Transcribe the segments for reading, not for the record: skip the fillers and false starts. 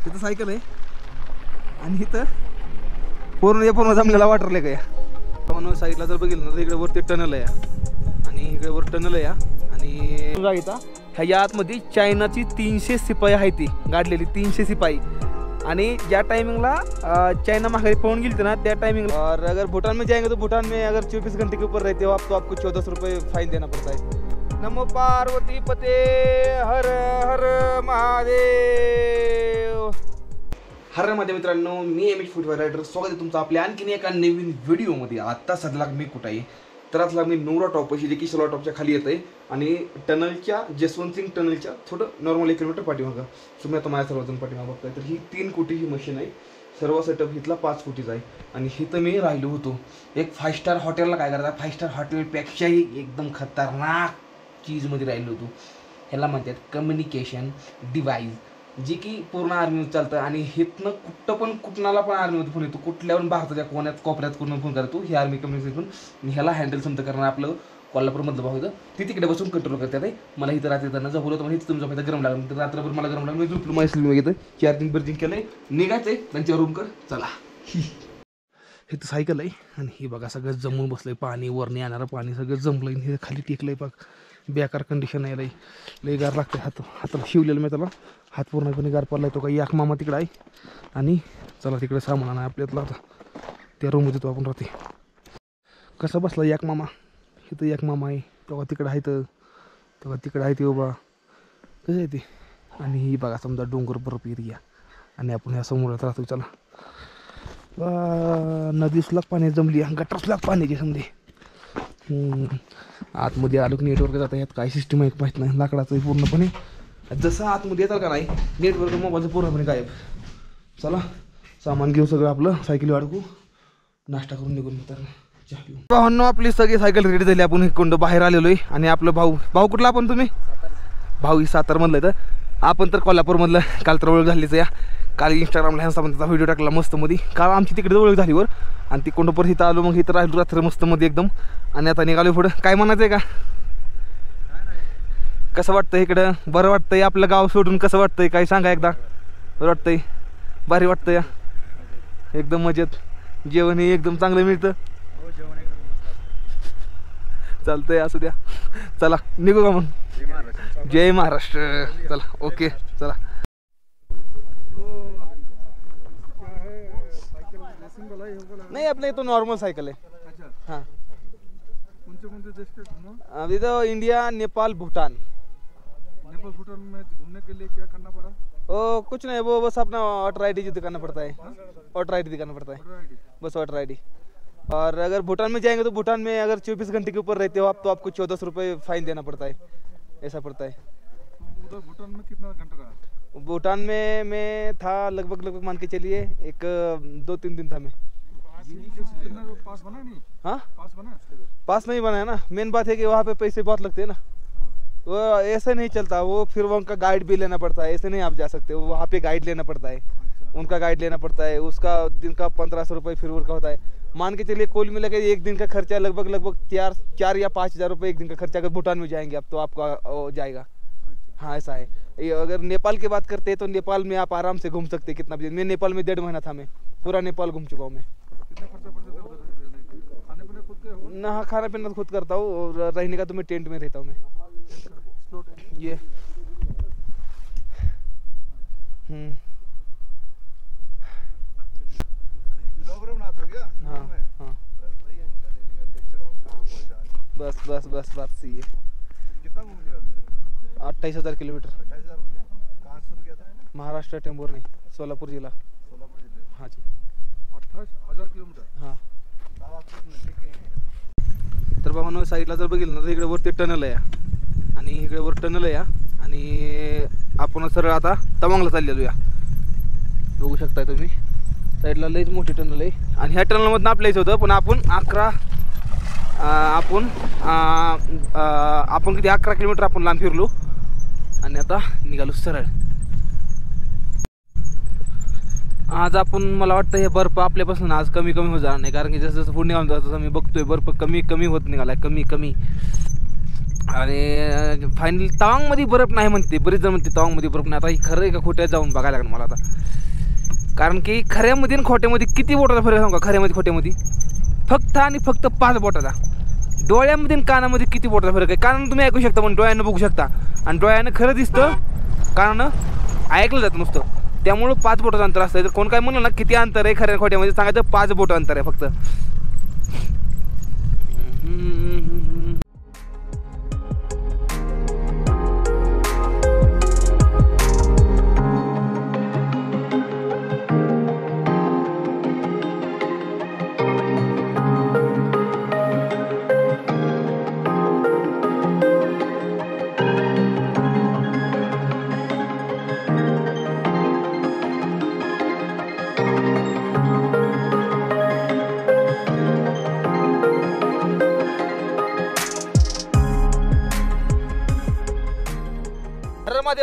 इथं सायकल आहे आणि इथं पूर्ण जमलेला वाटरले का या म्हणून साईडला जर बघितलं ना तर इकडे वरती टनल आहे आणि इकडे वर टनल आहे आणि इथं ह्या आतमध्ये चायनाची 300 शिपाई आहे ती गाडलेली 300 शिपाई आणि ज्या टाइमिंगला चाइना माघारी पहुंच गई थी ना त्या टाइमिंग और अगर भूटान में जाएंगे तो भूटान में अगर 24 घंटे के ऊपर रहते हो आप तो आपको 1400 रुपये फाइन देना पड़ता है। नमो पार्वती पते हर हर महादेव। हर मध्ये मित्रांनो मी एमएच फुटवेअर रायडर स्वागत आहे तुमचं आपल्या आणखीन एका नवीन व्हिडिओमध्ये। आता सध्याला मी कुठे आहे तर आता मी नोरा टॉपशी जे की सोला टॉपच्या खाली येत आहे आणि टनलच्या जसवंत सिंग टनलच्या थोडं नॉर्मल 1 किलोमीटर पाठीमागं तुम्ही आता माझ्या सर्वजण पाठीमागं बघताय तर ही 3 कोटीची मशीन आहे। सर्व सेटअप इथला 5 कोटीचा आहे आणि इथं मी राहिलो होतो एक 5 स्टार हॉटेलला। काय करतात 5 स्टार हॉटेलपेक्षाही एकदम खतरनाक चीजमध्ये राहिलो होतो। ह्याला म्हणतात कम्युनिकेशन डिव्हाइस जी की पूर्ण आर्मीमध्ये चालतं आणि इथनं कुठनाला पण आर्मीमध्ये फोन येतो कुठल्यावरून भारताच्या कोण्यात कोपऱ्यात कोण फोन करतो ही आर्मी कम्युनिकेशन ह्याला हँडल समजा करणार आपलं कोल्हापूरमधलं भाऊ होतं ती तिकडे बसून कंट्रोल करतात आहे। मला इथं रात्री त्यांना जवळ होतं म्हणजे तुम्ही झोपायला गरम लागलं तर रात्रभर मला गरम लागलं मी झोपलो माहिती घेतं चार्जिंग बर्जिंग केलं आहे निघायचं आहे त्यांच्या रूमकर चला। हे तर सायकल आहे आणि ही बघा सगळं जमून बसलं आहे पाणी वरणी येणारं पाणी सगळं जमलं आहे हे खाली टेकलं आहे बघ बेकार कंडिशन आहे लई गार लागते हाताला शिवलेलं मी त्याला हात पूर्णपणे गार पडला तो काही एक मामा तिकडे आहे आणि चला तिकडे सामान आहे आपल्यातला आता त्या रूममध्ये तो आपण राहते। कसा बसला एक मामा इथं एक मामा आहे तेव्हा तिकडं आहे तेव्हा तिकडं आहे ते उभा कसं आहे ते आणि ही बघा समजा डोंगर बर्फ एरिया आणि आपण ह्या समुद्रात राहतो। चला नदीसुलाक पाणी जमली गटारसुलाक पाण्याची समजे आतमध्ये आलो नेटवर्क जातं यात काय सिस्टम आहे माहीत नाही लाकडाचं पूर्णपणे जसं आतमध्ये येतात का नाही नेटवर्क मोबाईलचं पूर्णपणे गायब। चला सामान घेऊ सगळं आपलं सायकली अडकू नाश्ता करून निघून तर भावांनो आपली सगळी सायकल रेडी झाली आपण इकडून बाहेर आलेलो आहे आणि आपलं भाऊ कुठला आपण तुम्ही भाऊ सातारमधलं तर आपण तर कोल्हापूरमधलं काल तर ओळख झालीच या काल इंस्टाग्रामला ह्यांचा पण त्याचा व्हिडिओ टाकला मस्त मध्ये काल आमची तिकडे ओळख झाली वर आणि ती कोंड परत इथं आलो मग इथं राहिलो रात्र मस्त मध्ये एकदम आणि आता निघालो पुढं काय म्हणायचं आहे का कसं वाटतं इकडं बरं वाटतंय आपलं गाव सोडून कसं वाटतंय काय सांगा एकदा बरं वाटतंय भारी वाटतं या एकदम मजेत जेवण हे एकदम चांगलं मिळतं चालतंय असू द्या चला निघू का मग जय महाराष्ट्र चला ओके चला। नाही आपल्या इथं नॉर्मल सायकल आहे हाँ इधर इंडिया नेपाल भूटान में घूमने के लिए क्या करना पड़ा कुछ नहीं वो बस अपना वोटर आई डी दिखाना पड़ता है वोटर आई डी दिखाना पड़ता है बस वोटर आई डी। और अगर भूटान में जाएंगे तो भूटान में अगर 24 घंटे के ऊपर रहते हो आप तो आपको 1400 रुपये फाइन देना पड़ता है ऐसा पड़ता है। उधर भूटान में कितना घंटा रहा? भूटान में मैं था लगभग मान के चलिए एक 2-3 दिन था मैं। पास बना नहीं? हाँ पास नहीं बना है ना मेन बात है कि वहाँ पे पैसे बहुत लगते हैं ना वो ऐसे नहीं चलता वो फिर वो उनका गाइड भी लेना पड़ता है ऐसे नहीं आप जा सकते वहाँ पे गाइड लेना पड़ता है उनका गाइड लेना पड़ता है उसका दिन का 1500 रुपये फिर उनका होता है मान के चलिए कुल मिला के एक दिन का खर्चा लगभग 4 या 5000 रुपये एक दिन का खर्चा अगर भूटान में जाएंगे आप तो आपका जाएगा। हाँ ऐसा है। अगर नेपाल की बात करते हैं तो नेपाल में आप आराम से घूम सकते हैं कितना भी। मैं नेपाल में 1.5 महीना था मैं पूरा नेपाल घूम चुका हूँ मैं। ना हाँ खाना पीना खुद करता हूँ और रहने का तो मैं टेंट में रहता हूँ मैं ये हाँ हाँ बस सही है। कितना 28,000 किलोमीटर महाराष्ट्र टेंभुर्णी सोलापुर जिला हाँ जी 28,000 किलोमीटर हाँ। तर भावांनो साईडला जर बघितलं ना तर इकडे वरती टनल आहे आणि इकडे वर टनल आहे आणि आपण सरळ आता तवांगला चाललेलो या बघू शकताय तुम्ही साईडला लईच मोठी टनल आहे आणि ह्या टनलमधनं आपल्या यायचं होतं पण आपण किती 11 किलोमीटर आपण लांब फिरलो आणि आता निघालो सरळ। आज आपण मला वाटतं हे बर्फ आपल्यापासून आज कमी होत जाणार नाही कारण की जसं जसं पुढे निघालं तसं मी बघतोय बर्फ कमी होत निघालाय कमी अरे फायनली तवांगमध्ये बर्फ नाही म्हणते, बरेच जण म्हणते तवांगमध्ये बर्फ नाही. आता ही खरं आहे का खोट्यात जाऊन बघायला लागलं मला आता. कारण की खऱ्यामध्ये आणि खोट्यामध्ये किती बोटाचा फरक सांगू का? खऱ्यामध्ये खोट्यामध्ये फक्त आणि फक्त 5 बोटाचा. डोळ्यामध्ये आणि कानामध्ये किती बोटाचा फरक आहे. कानानं तुम्ही ऐकू शकता पण डोळ्यानं बघू शकता, आणि डोळ्यानं खरं दिसतं, कानानं ऐकलं जातं नुसतं. त्यामुळं 5 बोटाचं अंतर असतं. जर कोण काय म्हणलं ना किती अंतर आहे खऱ्या खोट्यामध्ये, सांगायचं 5 बोटं अंतर आहे फक्त.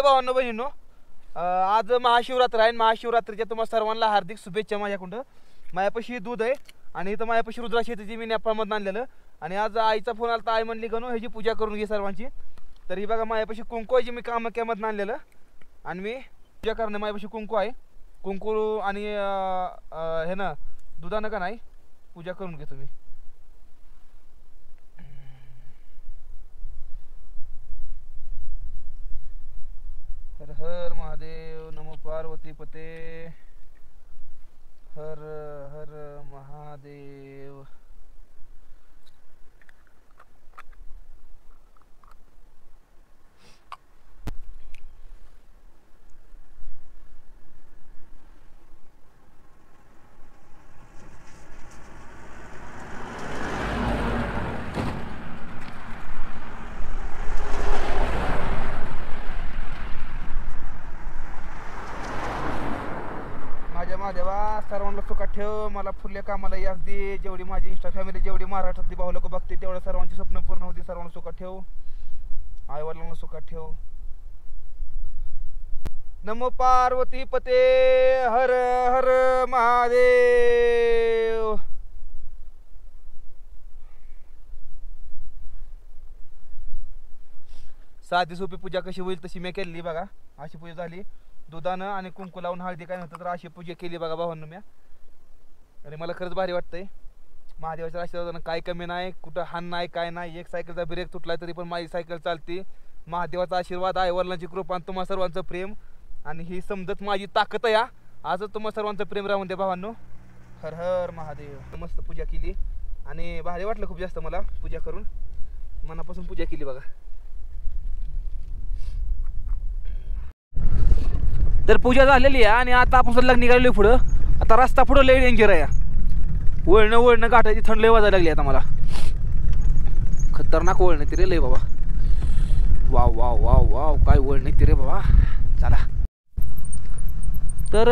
भावांनो बहिणींनो, आज महाशिवरात्र आहे. महाशिवरात्रीच्या तुम्हाला सर्वांना हार्दिक शुभेच्छा. माझ्याकडं मायापाशी दूध आहे आणि इथं मायापाशी रुद्राक्षेत्राची मी नेपाळमधून आणलेलं. आणि आज आईचा फोन आला तर आई म्हणली गणू ह्याची पूजा करून घे सर्वांची. तर ही बघा मायापाशी कुंकू आहे, जी मी कामाक्यामधून आणलेलं, आणि मी पूजा करणं. मायापाशी कुंकू आहे, कुंकू आणि हे ना दुधानं का नाही पूजा करून घे तुम्ही. हर हर महादेव, नमो पार्वती पते, हर हर महादेव. महादेवा सर्वांना सुखात ठेव, मला फुले कामाला यास दे. जेवढी माझी इंस्टा फॅमिली, जेवढी महाराष्ट्रातली भाऊ लोक बघते, तेवढं सर्वांची स्वप्न पूर्ण होती. सर्वांना सुखात ठेव, आईवडिलांना सुखात ठेव. नमो पार्वती पते, हर हर महादेव. साधी सोपी पूजा कशी होईल तशी मी केली बघा. अशी पूजा झाली, दुधानं आणि कुंकू लावून हळदी काय नव्हतं तर अशी पूजा केली बघा भावांनो मी. आणि मला खरंच भारी वाटतंय. महादेवाच्या आशीर्वादानं काय कमी नाही, कुठं हान नाही, काय नाही. एक सायकलचा ब्रेक तुटला तरी पण माझी सायकल चालते. महादेवाचा आशीर्वाद, आई वडिलांची कृपा, आणि तुम्हा सर्वांचं प्रेम, आणि ही समजत माझी ताकद आहे. आजच तुम्हा सर्वांचं प्रेम राहून दे भावांनो. हर हर महादेव. मस्त पूजा केली आणि भारी वाटलं खूप जास्त मला पूजा करून. मनापासून पूजा केली बघा. तर पूजा झालेली आहे आणि आता आपण सलग निघालेलो पुढं. आता रस्ता पुढं लय डेंजर आहे. वळणं गाठायची थंड लय वाजायला लागली आता मला. खतरनाक वळण ती रे लय बाबा. वाव वाव वाव वाव काय वळण ती रे बाबा. चला तर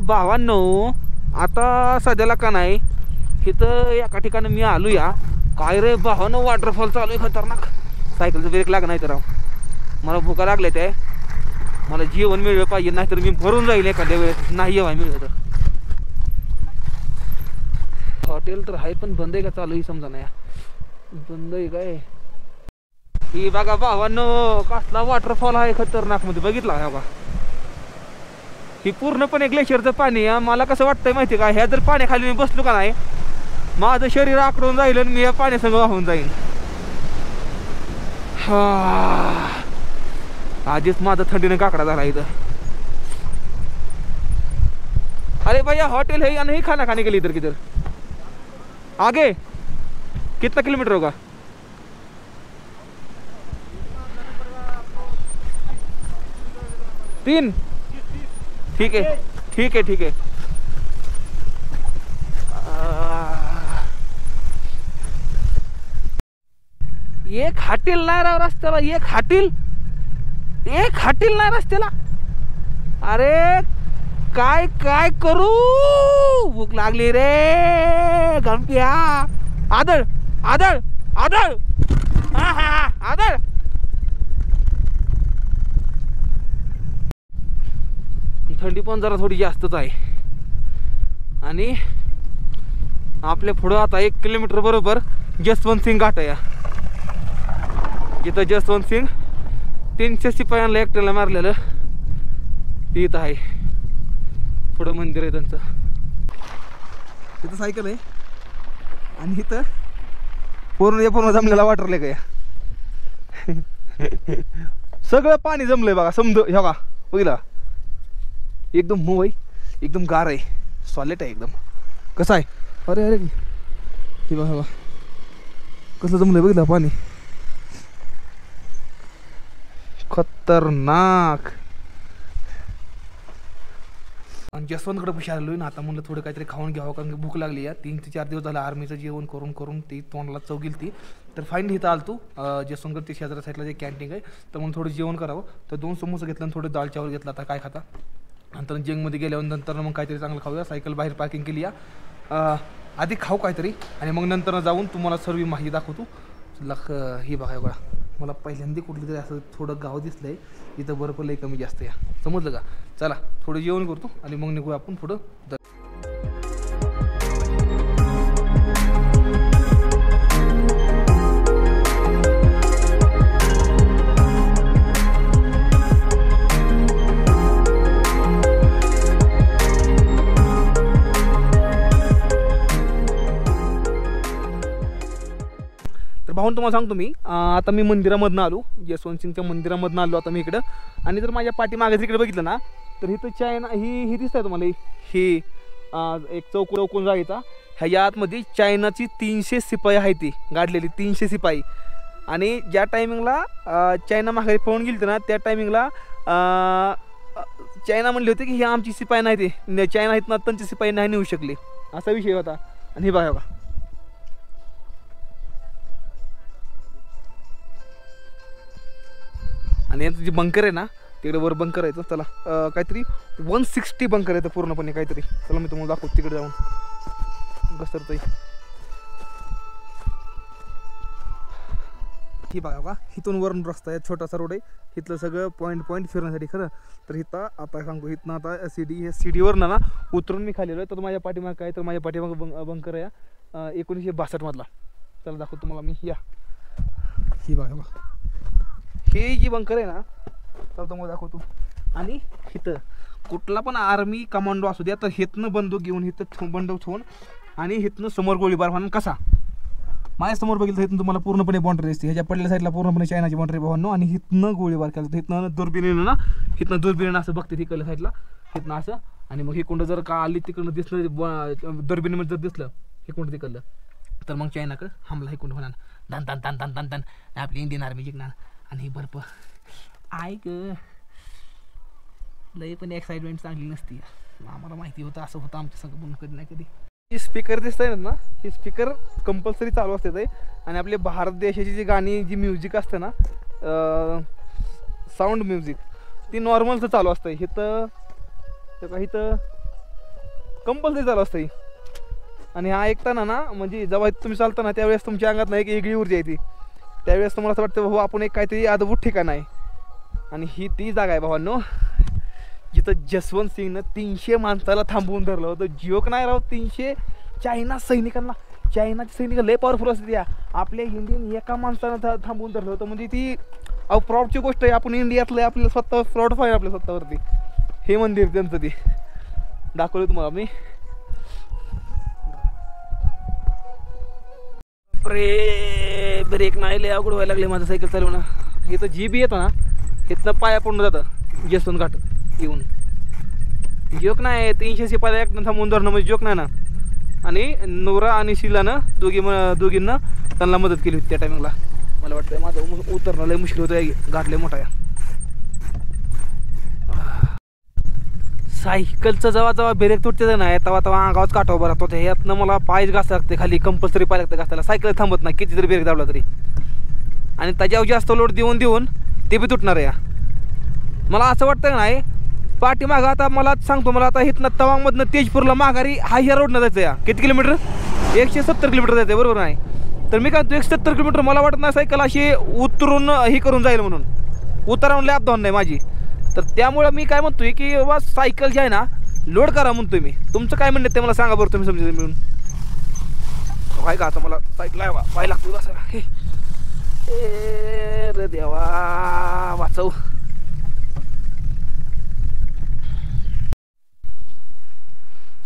भावांनो, आता सध्याला का नाही इथं एका ठिकाणी मी आलो या. काय रे भावांनो, वॉटरफॉल चालू आहे खतरनाक. सायकलचं ब्रेक लाग नाही तर मला भुका लागले ते. मला जेवण मिळलं पाहिजे, नाहीतर मी भरून जाईल एखाद्या वेळेस नाही जेवाय मिळलं तर. हॉटेल तर आहे पण बंद आहे का चालू ही समजा नाही. बंद आहे काय. ही बघा भावांनो, कसला वॉटरफॉल आहे खतरनाक मध्ये. बघितला का बा, ही पूर्णपणे ग्लेशियरचं पाणी आहे. मला कसं वाटतंय माहिती का, ह्या जर पाण्याखाली मी बसलो का नाही, माझं शरीर आकडून जाईल आणि मी या पाण्यासंग वाहून जाईल. आधीच माझा थंडीने काकडा झाला इधर. अरे भैया होटल है या नहीं, खाना खाने के लिए इधर किधर आगे कितना किलोमीटर होगा? तीन, ठीक है ठीक है ठीक है. एक हाटील नाही राव रस्त्याला, एक हाटील नाही रस्त्याला. अरे काय काय करू, भूक लागली रे गंप्या. आदळ आदळ आदळ आदळ. थंडी पण जरा थोडी जास्तच आहे. आणि आपल्या पुढं आता 1 किलोमीटर बरोबर जसवंत सिंग घाट आहे. जिथं जसवंत सिंग 300 शिपायांना एकट्याला मारलेलं ते इथं आहे. पुढं मंदिर आहे त्यांचं. तिथं सायकल आहे आणि इथं पूर्ण जमलेला वॉटर लेक आहे. सगळं पाणी जमलंय बघा. समज हे बघा बघितला एकदम मऊ आहे, एकदम गार आहे, सॉलिड आहे एकदम. कसं आहे अरे अरे हे बघा कसं जमलंय बघितलं पाणी. खतरनाक. आणि जसवंतकडे पैसे आलेलो ना आता म्हणलं थोडं काहीतरी खाऊन घ्यावं कारण की भूक लागली आहे. 3 ते 4 दिवस झालं आर्मीचं जेवण करून ती तोंडला चव गेली ती. तर फायनली इथं आलो तू जसवंतगड ते शेजाऱ्या साईडला जे कॅन्टीन आहे तर म्हणून थोडं जेवण करावं. तर 2 समोसा घेतलं आणि थोडं दाल चावल घेतला. आता काय खाता नंतर जेंगमध्ये गेल्यानंतर मग काहीतरी चांगलं खाऊया. सायकल बाहेर पार्किंग केली या. आधी खाऊ काहीतरी आणि मग नंतर जाऊन तुम्हाला सर्व माहिती दाखवतो. ही बघा बघा मला पहिल्यांदा कुठली तरी असं थोडं गाव दिसलंय. इथं बर्फ लई कमी जास्त या समजलं का. चला थोडं जेवण करतो आणि मग निघूया आपण पुढं. भाऊन तुम्हाला सांगतो मी आता मी मंदिरामधनं आलो. जसवंत सिंगच्या मंदिरामधनं आलो आता मी इकडं. आणि जर माझ्या पाठीमागे इकडे बघितलं ना तर इथं चायना ही दिसत आहे तुम्हाला. ही एक चौकोन जायचा. ह्या आतमध्ये चायनाची 300 शिपाई आहे ती गाडलेली 300 शिपाई. आणि ज्या टायमिंगला चायना माघारी पळून गेली ना त्या टायमिंगला चायना म्हणले होते की ही आमची शिपाई नाही ते चायना इथनं त्यांची शिपाई नाही नेऊ शकली असा विषय होता. आणि हे बघा आणि यांचं जे बंकर आहे ना तिकडे वर बंकर आहे त्याला काहीतरी 160 बंकर आहे पूर्णपणे काहीतरी. चला मी तुम्हाला दाखवतो तिकडे जाऊन घसरतंय. ही बघा का इथून वरून रस्ता आहे छोटासा रोड आहे. इथलं सगळं पॉईंट फिरण्यासाठी खरं तर इथं आता सांगतो इथनं आता सीडीवरनं ना उतरून मी खालेलो आहे. तर माझ्या पाठीमाग काय तर माझ्या पाठीमाग बंकर आहे 1962 मधला. चला दाखवतो तुम्हाला मी. या ही बघा ही जी बंकर आहे ना तर तुम्हाला दाखवतो. आणि इथं कुठला पण आर्मी कमांडो असू द्या तर हिथनं बंदूक घेऊन इथं बंदूक ठेवून आणि हिथनं समोर गोळीबार म्हणून कसा माझ्या समोर बघितलं इथून तुम्हाला पूर्णपणे बाउंड्री दिसते. ह्याच्या पडल्या साईडला पूर्णपणे चायनाची बाउंड्री भावांनो. आणि हिथनं गोळीबार केला तर हिथनं दुर्बिणीनं असं बघते तिकडल्या साईडला हिथनं असं. आणि मग हे कोणतं जर का आली तिकडनं दिसलं दुर्बिणीमध्ये जर दिसलं हे कोणतं तिकडलं तर मग चायनाकडं हमला हे कोणतं होणार धन धन धन धन धन धन आपली इंडियन आर्मी जिंकणार. आणि बर्फ ऐक लई पण एक्साइटमेंट चांगली नसती. आम्हाला माहिती होतं असं होतं आमच्या संग पण कधी नाही कधी. ही स्पीकर दिसत आहे ना ही स्पीकर कंपल्सरी चालू असते ते. आणि आपले भारत देशाची जी गाणी जी म्युझिक असते ना साऊंड म्युझिक ती नॉर्मलचं चालू असतं. इथं कंपल्सरी चालू असतं. आणि हा ऐकताना ना म्हणजे जेव्हा तुम्ही चालताना त्यावेळेस तुमच्या अंगात नाही की वेगळी ऊर्जा येते. त्यावेळेस तुम्हाला असं वाटतं भाऊ आपण एक काहीतरी अद्भुत ठिकाण आहे. आणि ही ती जागा आहे भावांनो जिथं जसवंत सिंगनं 300 माणसाला थांबवून धरलं होतं. जोक नाही राहू 300 चायनाच्या सैनिक लय पॉवरफुल असते. त्या आपल्या इंडियन एका माणसानं थांबवून धरलं होतं म्हणजे ती प्राऊडची गोष्ट आहे. आपण इंडियातलं आपल्याला स्वतः प्राऊड फाय आपल्या स्वतःवरती. हे मंदिर त्यांचं ते दाखवलं तुम्हाला मी. ब्रेक नाही लय अवघड व्हायला लागले माझं सायकल चालवणं. इथं जीबी येतं ना इथनं पाया पडून जातं जसवंत घाट येऊन. जोक नाही 300 शिपाई एक थांबवून धरणं म्हणजे जोक नाही ना. आणि नोरा आणि शिलानं दोघींना त्यांना मदत केली होती त्या टायमिंगला. मला वाटतं माझं उतरणं लय मुश्किल होतं घाट लय मोठा आहे. सायकलचं जेव्हा ब्रेक तुटते नाही तेव्हा अंगावच काठावर बरं राहतो. ह्यातनं मला पायच घासायला लागते खाली कंपल्सरी पाय लागतं घासायला. सायकल थांबत नाही किती जरी ब्रेक दाबला तरी. आणि त्याच्यावर जास्त लोड देऊन ते बी तुटणार आहे. मला असं वाटतं नाही पाठीमागं आता मला सांगतो मला आता इथनं तवांगमधनं तेजपूरला माघारी ह्या रोडनं जायचं या किती किलोमीटर 170 किलोमीटर जायचं बरोबर नाही. तर मी काय 170 किलोमीटर मला वाटत नाही सायकल अशी उतरून हे करून जाईल म्हणून उतरावून लॅप धावून नाही माझी. तर त्यामुळं मी काय म्हणतोय की बाबा सायकल जी आहे ना लोड करा म्हणतोय मी. तुमचं काय म्हणणं ते मला सांगा बरं तुम्ही समजा मिळून. काय का आता मला सायकल आहे पाय लागतो बसायला. रे देवा वाचव.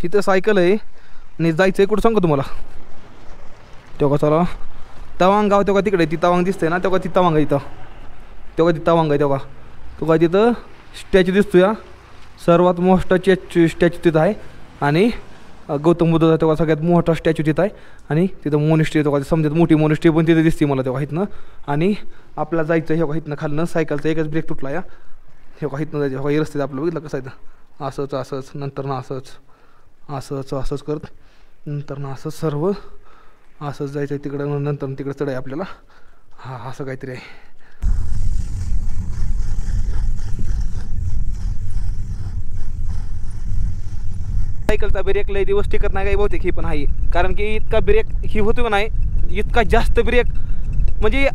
इथं सायकल आहे आणि जायचं आहे कुठं सांगू तुम्हाला. तेव्हा चला तवांग गाव तेव्हा तिकडे ती तवांग दिसते ना तेव्हा ती तवांग आहे इथं. तेव्हा ती तवांग आहे तेव्हा तुका तिथं स्टॅच्यू दिसतो या सर्वात मोठा स्टॅच्यू तिथं आहे. आणि गौतम बुद्धाचा तेव्हा सगळ्यात मोठा स्टॅच्यू तिथं आहे. आणि तिथं मोनिस्ट्री तेव्हा समजत मोठी मोनिस्ट्री पण तिथं दिसते मला तेव्हा इथनं. आणि आपल्याला जायचं हे का इथनं खालनं सायकलचा एकच ब्रेक तुटला या हे का इथनं जायचं हे रस्ते आपलं बघितलं कसं आहे असंच असंच नंतर ना असंच असंच असंच करत नंतर ना असंच सर्व असंच जायचं आहे तिकडं नंतर तिकडं चढ आहे आपल्याला. हां असं काहीतरी आहे. सायकलचा ब्रेक लय दिवस टिकत नाही काही बहुतेक ही पण आहे. कारण की इतका ब्रेक ही होतो का नाही इतका जास्त ब्रेक म्हणजे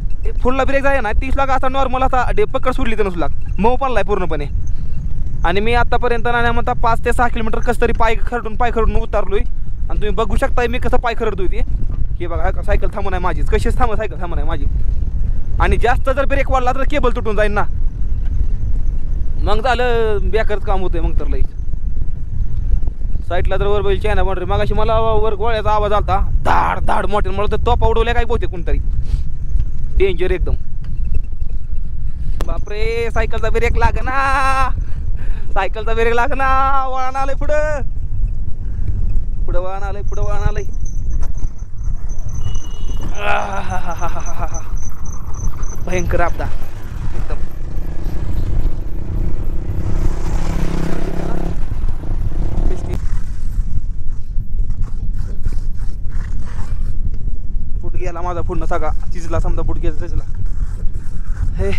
फुलला ब्रेक जाय ना 30 लाख असा नॉर्मल असा पकड सोडली तर 90 लाख मऊ पडलाय पूर्णपणे. आणि मी आतापर्यंत नाही म्हणता 5 ते 6 किलोमीटर कसं तरी पाय खरडून उतारलोय. आणि तुम्ही बघू शकताय मी कसं पाय खरडतोय ते. हे बघा सायकल थांबून आहे माझीच कशीच सायकल थांबून आहे माझी. आणि जास्त जर ब्रेक वाढला तर केबल तुटून जाईल ना मग झालं बेकारच काम होतंय मग तर लई. साईडला तर वर बैल चायना बाउंड्री मागाशी मला वर गोळ्याचा आवाज आलता धाड धाड मोठे मला तर तोपा उडवल्या काय बहुतेक कोणतरी डेंजर एकदम. बापरे सायकलचा ब्रेक लागना सायकलचा ब्रेक लागना वळण आलंय पुढं पुढं वळण आलंय पुढं वळण आलंय. भयंकर आपदा एकदम. बुट गेला माझा पूर्ण सगळा चिजला समजा बुट गेला चिजला. हे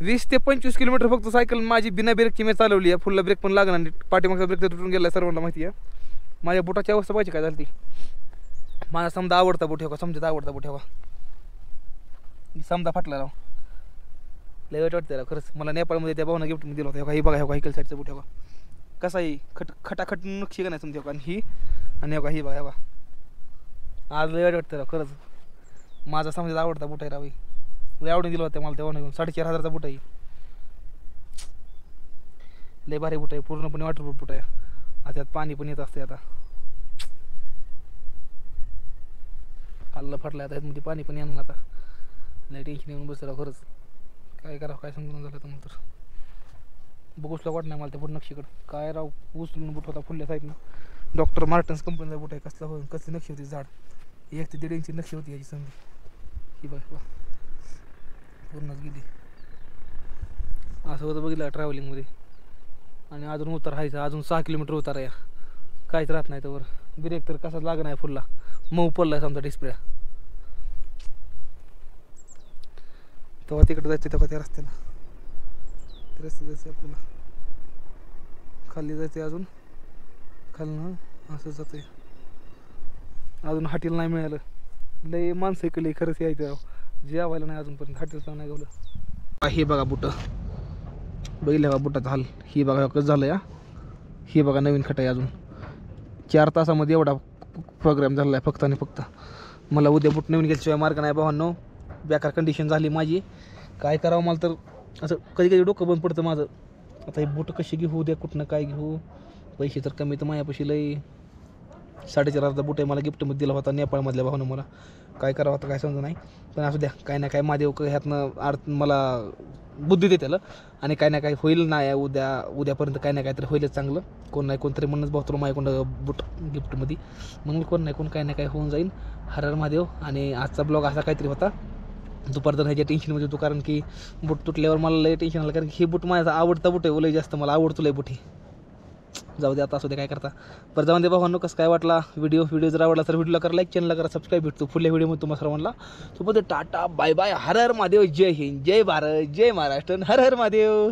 20 ते 25 किलोमीटर फक्त सायकल माझी बिना ब्रेकची मी चालवली आहे. फुल्ला ब्रेक पण लागणार नाही पाठीमागचा ब्रेक तर तुटून गेला सर्वांना माहिती आहे. माझ्या बुटाची अवस्था पाहिजे काय झाली ती. माझा समजा आवडता बुट ठेवा समजा आवडता बुट ठेवा समजा फाटला राव लय वाईट वाटतं त्याला खरंच. मला नेपाळमध्ये त्या भावना गिफ्ट दिला होता हे बघा हे हायकल साईडचा बुट ठेवा कसा आहे खटाखट नक्षी का नाही समजा आणि ही आणि हे बघा हे बघा आज लय वाईट वाटतं राव खरंच. माझा समजा आवडता बुट आहे राव लय आवडून दिला होता मला तेव्हा घेऊन 4,500 बुट आहे. लय भारी बुट आहे पूर्णपणे वॉटरप्रूफ बुट आहे. आता त्यात पाणी पण येत असते आता खाल्लं फाटलं आता मध्ये पाणी पण येणार आता लय टेन्शन येऊन बसलं खरंच. काय करावं काय समजून झालं तर मग तर बघूसला वाट नाही मला ते बुट नक्षीकडं काय राव उचलून बुट होता फुलल्या साईडनं. डॉक्टर मार्टन्स कंपनीचा बुट आहे कसला हो कसली नक्षी होती झाड 1 ते 1.5 इंची नक्षी होती याची समजी ही बघ पूर्णच गेली. असं होतं बघितलं ट्रॅव्हलिंगमध्ये. आणि अजून उतार व्हायचा अजून 6 किलोमीटर उतार आहे काहीच राहत नाही त्यावर. ब्रेक तर कसाच लागत नाही फुलला मऊ पडलाय समजा डिस्प्ले. तेव्हा तिकडे जायचं तेव्हा त्या रस्त्याला रस्ते जायचं आपल्याला खाली जायचं अजून खालनं असं जातंय. अजून हॉटेल नाही मिळालं लय माणसं इकडे खरंच यायचं जेवायला नाही अजूनपर्यंत हॉटेल नाही गवलं. हे बघा बुट बघितलं का बुटाचा हाल ही बघा कसं झालं या. ही बघा नवीन खट आहे अजून 4 तासामध्ये एवढा प्रोग्राम झाला आहे फक्त आणि फक्त. मला उद्या बुट नवीन घेतल्याशिवाय मार्ग नाही भावांनो. बेकार कंडिशन झाली माझी काय करावं मला तर असं कधी कधी डोकं बंद पडतं माझं. आता हे बूट कशी घेऊ उद्या कुठनं काय घेऊ पैसे तर कमी तर माझ्यापाशी लई 4,500 बूट आहे मला गिफ्टमध्ये दिला होता नेपाळमधल्या भावानं मला. काय करावं आता काय समजा नाही पण असू द्या काय ना काय महादेव ह्यातनं मला बुद्धी दे त्याला. आणि काय ना काय होईल नाही उद्यापर्यंत काय ना काहीतरी होईलच चांगलं. कोण नाही कोणतरी म्हणूनच भाऊ तुला माझ्याकडं बूट गिफ्टमध्ये म्हणून कोण नाही कोण काय ना काय होऊन जाईल. हर हर महादेव. आणि आजचा ब्लॉग असा काहीतरी होता दुपारचं ह्याच्या टेन्शनमध्ये होतो कारण की बूट तुटल्यावर मला लय टेन्शन आलं कारण की हे बूट माझा आवडता बूट आहे लय जास्त मला आवडतो लय बूट हे. जाऊ दे आता असू दे काय करता. पर जाऊन दे भावांनो कसं काय वाटला व्हिडिओ जर आवडला तर व्हिडिओला करा लाईक चॅनलला करा सबस्क्राईब. भेटतो पुढल्या व्हिडिओमध्ये तुम्हाला सर्वांना सोबत टाटा बाय बाय हर हर महादेव. जय हिंद जय भारत जय महाराष्ट्र हर हर महादेव.